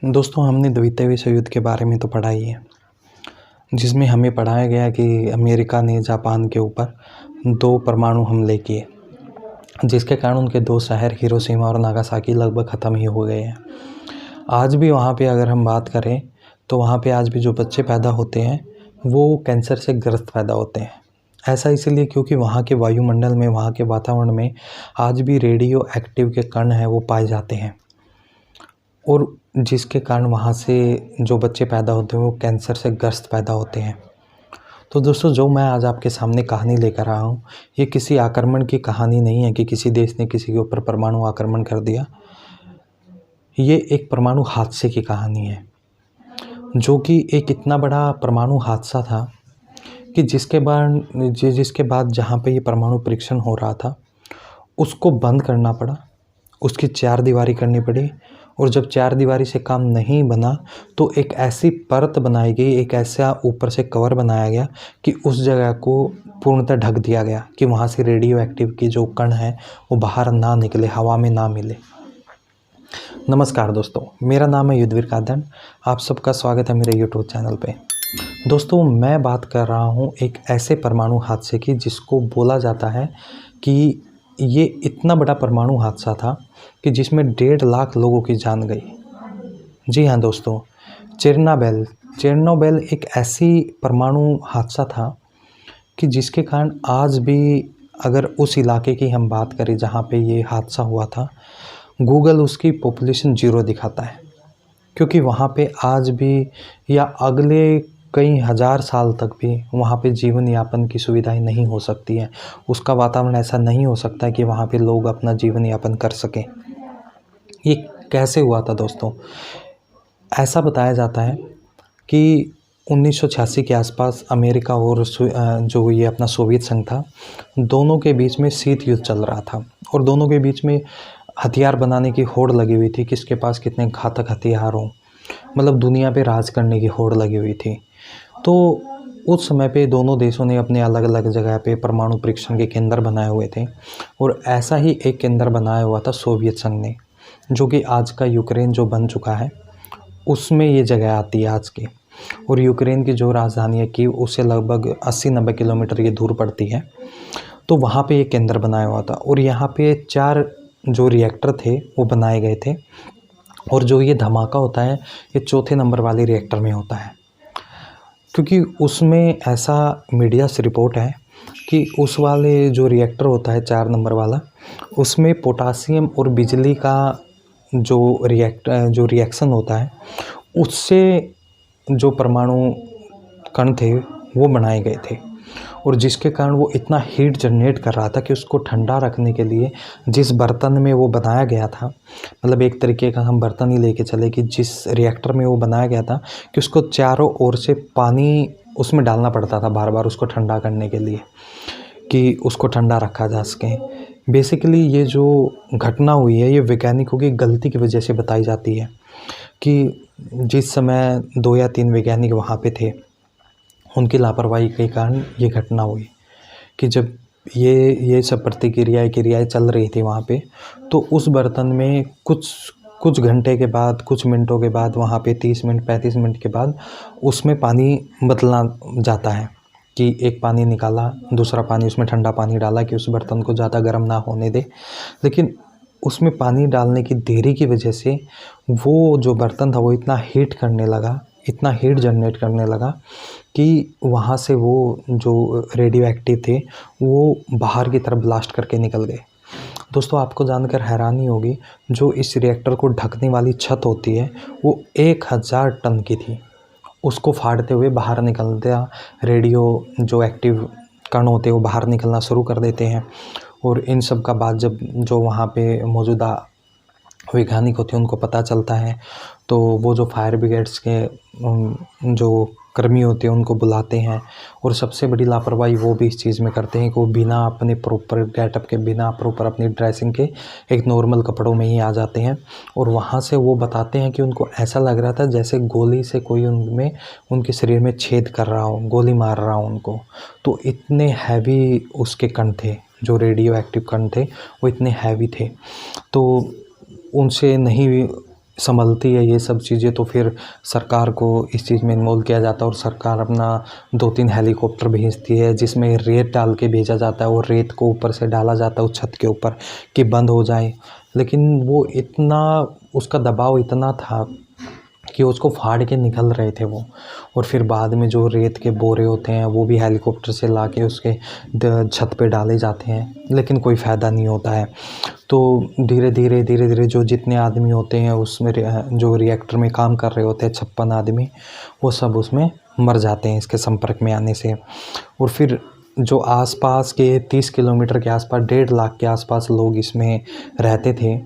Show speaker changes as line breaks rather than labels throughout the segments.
दोस्तों, हमने द्वितीय विश्व युद्ध के बारे में तो पढ़ा ही है, जिसमें हमें पढ़ाया गया कि अमेरिका ने जापान के ऊपर 2 परमाणु हमले किए, जिसके कारण उनके 2 शहर हिरोशिमा और नागासाकी लगभग ख़त्म ही हो गए हैं। आज भी वहाँ पे अगर हम बात करें तो वहाँ पे आज भी जो बच्चे पैदा होते हैं वो कैंसर से ग्रस्त पैदा होते हैं। ऐसा इसलिए क्योंकि वहाँ के वायुमंडल में, वहाँ के वातावरण में आज भी रेडियो एक्टिव के कण हैं वो पाए जाते हैं, और जिसके कारण वहाँ से जो बच्चे पैदा होते हैं वो कैंसर से ग्रस्त पैदा होते हैं। तो दोस्तों, जो मैं आज आपके सामने कहानी लेकर आया हूँ, ये किसी आक्रमण की कहानी नहीं है कि किसी देश ने किसी के ऊपर परमाणु आक्रमण कर दिया। ये एक परमाणु हादसे की कहानी है, जो कि एक इतना बड़ा परमाणु हादसा था कि जिसके बाद जहाँ पे ये परमाणु परीक्षण हो रहा था उसको बंद करना पड़ा, उसकी 4 दीवारी करनी पड़ी। और जब 4 दीवारी से काम नहीं बना तो एक ऐसी परत बनाई गई, एक ऐसा ऊपर से कवर बनाया गया कि उस जगह को पूर्णतः ढक दिया गया कि वहाँ से रेडियो एक्टिव की जो कण है वो बाहर ना निकले, हवा में ना मिले। नमस्कार दोस्तों, मेरा नाम है युद्धवीर कादन। आप सबका स्वागत है मेरे यूट्यूब चैनल पे। दोस्तों, मैं बात कर रहा हूँ एक ऐसे परमाणु हादसे की जिसको बोला जाता है कि ये इतना बड़ा परमाणु हादसा था कि जिसमें 1.5 लाख लोगों की जान गई। जी हाँ दोस्तों, चेरनोबिल एक ऐसी परमाणु हादसा था कि जिसके कारण आज भी अगर उस इलाके की हम बात करें जहाँ पे ये हादसा हुआ था, गूगल उसकी पॉपुलेशन 0 दिखाता है, क्योंकि वहाँ पे आज भी या अगले कई हज़ार साल तक भी वहाँ पे जीवन यापन की सुविधाएं नहीं हो सकती हैं। उसका वातावरण ऐसा नहीं हो सकता है कि वहाँ पे लोग अपना जीवन यापन कर सकें। ये कैसे हुआ था दोस्तों? ऐसा बताया जाता है कि 1986 के आसपास अमेरिका और जो ये अपना सोवियत संघ था, दोनों के बीच में शीत युद्ध चल रहा था और दोनों के बीच में हथियार बनाने की होड़ लगी हुई थी, किसके पास कितने घातक हथियार हों, मतलब दुनिया पे राज करने की होड़ लगी हुई थी। तो उस समय पे दोनों देशों ने अपने अलग अलग जगह पे परमाणु परीक्षण के केंद्र बनाए हुए थे, और ऐसा ही एक केंद्र बनाया हुआ था सोवियत संघ ने, जो कि आज का यूक्रेन जो बन चुका है उसमें ये जगह आती है आज की। और यूक्रेन की जो राजधानी है कीव, उससे लगभग 80-90 किलोमीटर ये दूर पड़ती है। तो वहाँ पे एक केंद्र बनाया हुआ था और यहाँ पे 4 जो रिएक्टर थे वो बनाए गए थे, और जो ये धमाका होता है ये 4थे नंबर वाले रिएक्टर में होता है, क्योंकि उसमें ऐसा मीडिया से रिपोर्ट है कि उस वाले जो रिएक्टर होता है 4 नंबर वाला, उसमें पोटासियम और बिजली का जो रिएक्शन होता है उससे जो परमाणु कण थे वो बनाए गए थे, और जिसके कारण वो इतना हीट जनरेट कर रहा था कि उसको ठंडा रखने के लिए जिस बर्तन में वो बनाया गया था, मतलब एक तरीके का हम बर्तन ही लेके चले कि जिस रिएक्टर में वो बनाया गया था कि उसको चारों ओर से पानी उसमें डालना पड़ता था बार बार उसको ठंडा करने के लिए, कि उसको ठंडा रखा जा सके। बेसिकली ये जो घटना हुई है ये वैज्ञानिकों की गलती की वजह से बताई जाती है कि जिस समय 2 या 3 वैज्ञानिक वहाँ पे थे, उनकी लापरवाही के कारण ये घटना हुई कि जब ये सब क्रियाएं चल रही थी वहाँ पे, तो उस बर्तन में कुछ घंटे के बाद, कुछ मिनटों के बाद, वहाँ पे 30 मिनट 35 मिनट के बाद उसमें पानी बदलना जाता है कि एक पानी निकाला, दूसरा पानी उसमें ठंडा पानी डाला कि उस बर्तन को ज़्यादा गर्म ना होने दे। लेकिन उसमें पानी डालने की देरी की वजह से वो जो बर्तन था वो इतना हीट जनरेट करने लगा कि वहाँ से वो जो रेडियो एक्टिव थे वो बाहर की तरफ ब्लास्ट करके निकल गए। दोस्तों, आपको जानकर हैरानी होगी, जो इस रिएक्टर को ढकने वाली छत होती है वो 1000 टन की थी। उसको फाड़ते हुए बाहर निकलता रेडियो जो एक्टिव कण होते हैं वो बाहर निकलना शुरू कर देते हैं, और इन सब का बाद जब जो वहाँ पे मौजूदा वैज्ञानिक होते हैं उनको पता चलता है, तो वो जो फायर ब्रिगेड्स के जो कर्मी होते हैं उनको बुलाते हैं, और सबसे बड़ी लापरवाही वो भी इस चीज़ में करते हैं कि वो बिना अपने प्रॉपर गेटअप के, बिना प्रॉपर अपनी ड्रेसिंग के एक नॉर्मल कपड़ों में ही आ जाते हैं, और वहाँ से वो बताते हैं कि उनको ऐसा लग रहा था जैसे गोली से कोई उनके शरीर में छेद कर रहा हो, गोली मार रहा हो उनको। तो इतने हैवी उसके कण थे, जो रेडियो एक्टिव कण थे वो इतने हैवी थे, तो उनसे नहीं संभलती है ये सब चीज़ें, तो फिर सरकार को इस चीज़ में इन्वॉल्व किया जाता है और सरकार अपना 2-3 हेलीकॉप्टर भेजती है जिसमें रेत डाल के भेजा जाता है और रेत को ऊपर से डाला जाता है उस छत के ऊपर कि बंद हो जाए। लेकिन वो इतना, उसका दबाव इतना था कि उसको फाड़ के निकल रहे थे वो। और फिर बाद में जो रेत के बोरे होते हैं वो भी हेलीकॉप्टर से लाके उसके छत पे डाले जाते हैं, लेकिन कोई फ़ायदा नहीं होता है। तो धीरे धीरे जो जितने आदमी होते हैं उसमें जो रिएक्टर में काम कर रहे होते हैं 56 आदमी, वो सब उसमें मर जाते हैं इसके संपर्क में आने से। और फिर जो आसपास के 30 किलोमीटर के आसपास 1.5 लाख के आसपास लोग इसमें रहते थे,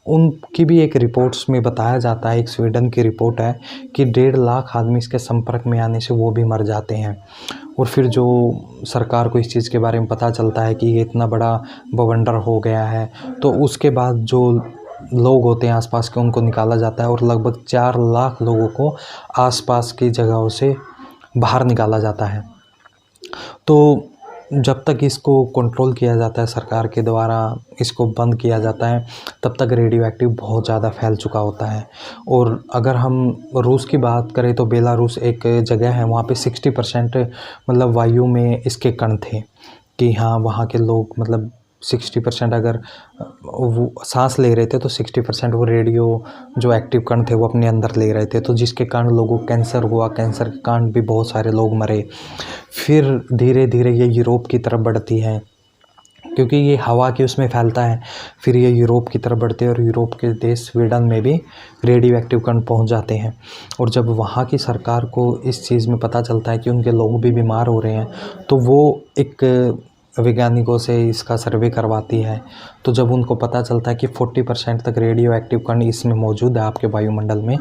उनकी भी एक रिपोर्ट्स में बताया जाता है, एक स्वीडन की रिपोर्ट है कि 1.5 लाख आदमी इसके संपर्क में आने से वो भी मर जाते हैं। और फिर जो सरकार को इस चीज़ के बारे में पता चलता है कि ये इतना बड़ा बवंडर हो गया है, तो उसके बाद जो लोग होते हैं आसपास के उनको निकाला जाता है और लगभग 4 लाख लोगों को आसपास की जगहों से बाहर निकाला जाता है। तो जब तक इसको कंट्रोल किया जाता है सरकार के द्वारा, इसको बंद किया जाता है, तब तक रेडियो एक्टिव बहुत ज़्यादा फैल चुका होता है। और अगर हम रूस की बात करें तो बेलारूस एक जगह है, वहाँ पे 60% मतलब वायु में इसके कण थे कि हाँ, वहाँ के लोग मतलब 60% अगर वो सांस ले रहे थे तो 60% वो रेडियो जो एक्टिव कण थे वो अपने अंदर ले रहे थे, तो जिसके कारण लोगों को कैंसर हुआ, कैंसर के कारण भी बहुत सारे लोग मरे। फिर धीरे धीरे ये यूरोप की तरफ बढ़ती है क्योंकि ये हवा के उसमें फैलता है। फिर ये यूरोप की तरफ बढ़ते हैं और यूरोप के देश स्वीडन में भी रेडियो एक्टिव कण पहुंच जाते हैं। और जब वहाँ की सरकार को इस चीज़ में पता चलता है कि उनके लोग भी बीमार हो रहे हैं, तो वो एक वैज्ञानिकों से इसका सर्वे करवाती है। तो जब उनको पता चलता है कि 40% तक रेडियो एक्टिव कण इसमें मौजूद है आपके वायुमंडल में,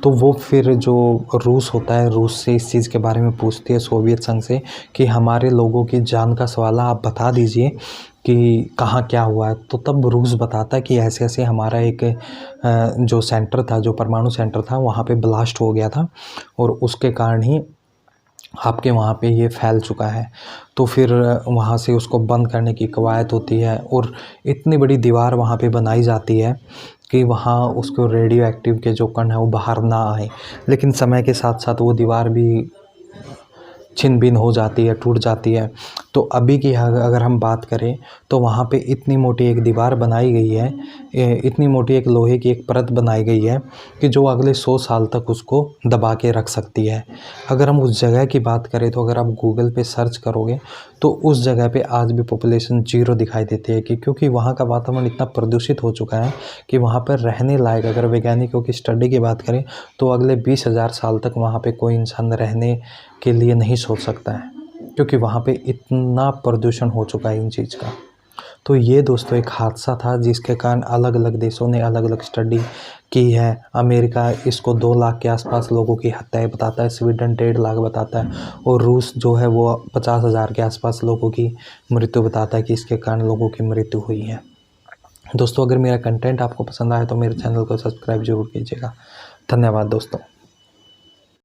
तो वो फिर जो रूस होता है, रूस से इस चीज़ के बारे में पूछती है, सोवियत संघ से, कि हमारे लोगों की जान का सवाल है, आप बता दीजिए कि कहाँ क्या हुआ है। तो तब रूस बताता है कि ऐसे ऐसे हमारा एक जो सेंटर था, जो परमाणु सेंटर था, वहाँ पे ब्लास्ट हो गया था और उसके कारण ही आपके वहाँ पे ये फैल चुका है। तो फिर वहाँ से उसको बंद करने की कवायद होती है और इतनी बड़ी दीवार वहाँ पे बनाई जाती है कि वहाँ उसको रेडियो एक्टिव के जो कण है वो बाहर ना आए। लेकिन समय के साथ साथ वो दीवार भी छिन भिन हो जाती है, टूट जाती है। तो अभी की अगर हम बात करें तो वहाँ पे इतनी मोटी एक दीवार बनाई गई है, इतनी मोटी एक लोहे की एक परत बनाई गई है कि जो अगले 100 साल तक उसको दबा के रख सकती है। अगर हम उस जगह की बात करें तो अगर आप गूगल पे सर्च करोगे तो उस जगह पे आज भी पॉपुलेशन 0 दिखाई देती है कि क्योंकि वहाँ का वातावरण इतना प्रदूषित हो चुका है कि वहाँ पर रहने लायक, अगर वैज्ञानिकों की स्टडी की बात करें तो अगले 20,000 साल तक वहाँ पे कोई इंसान रहने के लिए नहीं सोच सकता है, क्योंकि वहाँ पे इतना प्रदूषण हो चुका है इन चीज़ का। तो ये दोस्तों एक हादसा था जिसके कारण अलग अलग देशों ने अलग अलग स्टडी की है। अमेरिका इसको 2 लाख के आसपास लोगों की हत्याएं बताता है, स्वीडन 1.5 लाख बताता है और रूस जो है वो 50,000 के आसपास लोगों की मृत्यु बताता है कि इसके कारण लोगों की मृत्यु हुई है। दोस्तों, अगर मेरा कंटेंट आपको पसंद आए तो मेरे चैनल को सब्सक्राइब जरूर कीजिएगा। धन्यवाद दोस्तों।